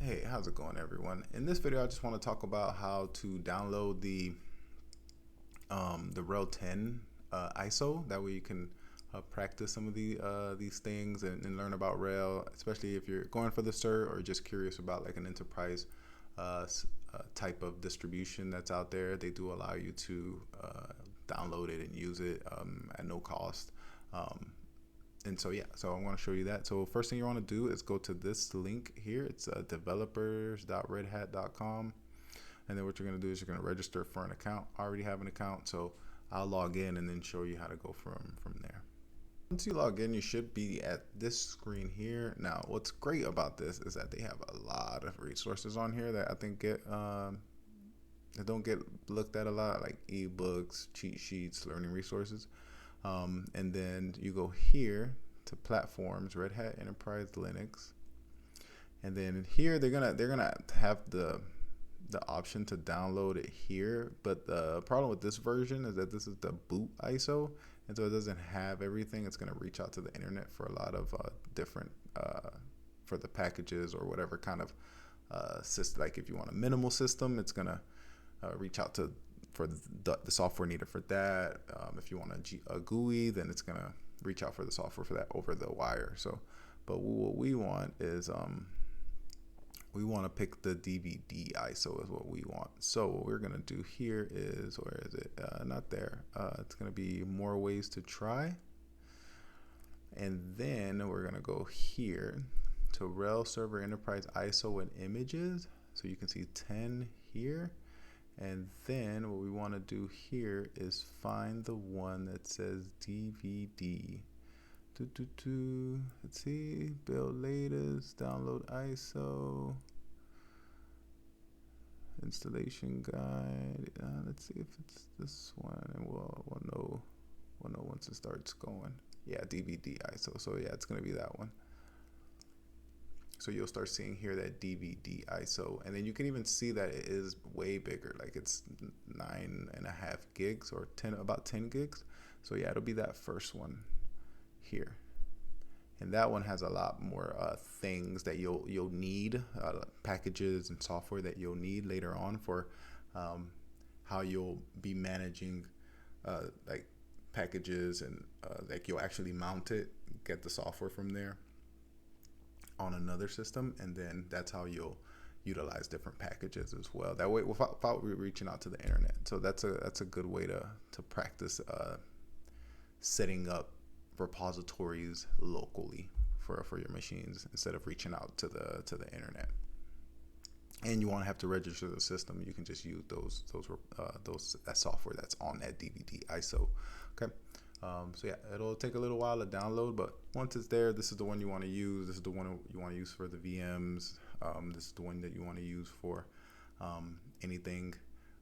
Hey, how's it going, everyone? In this video, I just want to talk about how to download the RHEL 10 ISO. That way, you can practice some of these things and learn about RHEL, especially if you're going for the cert or just curious about like an enterprise type of distribution that's out there. They do allow you to download it and use it at no cost. And so I'm going to show you that. So first thing you want to do is go to this link here. It's developers.redhat.com. And then what you're going to do is you're going to register for an account. I already have an account, so I'll log in and then show you how to go from there. Once you log in, you should be at this screen here. Now, what's great about this is that they have a lot of resources on here that I think that don't get looked at a lot, like ebooks, cheat sheets, learning resources. And then you go here to platforms, Red Hat Enterprise Linux, and then here they're gonna have the option to download it here. But the problem with this version is that this is the boot ISO, and so it doesn't have everything. It's gonna reach out to the internet for a lot of different for the packages or whatever kind of system. Like if you want a minimal system, it's gonna reach out to for the software needed for that. If you want a GUI, then it's gonna reach out for the software for that over the wire. So, but what we want is we want to pick the DVD ISO is what we want. So what we're gonna do here is, where is it? Not there. It's gonna be more ways to try, and then we're gonna go here to RHEL Server Enterprise ISO and images. So you can see 10 here. And then what we want to do here is find the one that says DVD. Let's see, build latest, download ISO, installation guide. Let's see if it's this one, and we'll know once it starts going. Yeah, DVD ISO. So yeah, it's gonna be that one. So you'll start seeing here that DVD ISO, and then you can even see that it is way bigger, like it's 9.5 gigs or about 10 gigs. So yeah, it'll be that first one here, and that one has a lot more things that you'll need, packages and software that you'll need later on for how you'll be managing like packages, and like you'll actually mount it, get the software from there on another system, and then that's how you'll utilize different packages as well. That way, without reaching out to the internet. So that's a good way to practice setting up repositories locally for your machines instead of reaching out to the internet. And you won't have to register the system. You can just use that software that's on that DVD ISO. Okay. So yeah, it'll take a little while to download, but once it's there, this is the one you want to use. This is the one you want to use for the VMs. This is the one that you want to use for anything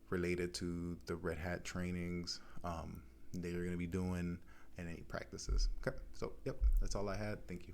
related to the Red Hat trainings that you're going to be doing and any practices. Okay, so yep, that's all I had. Thank you.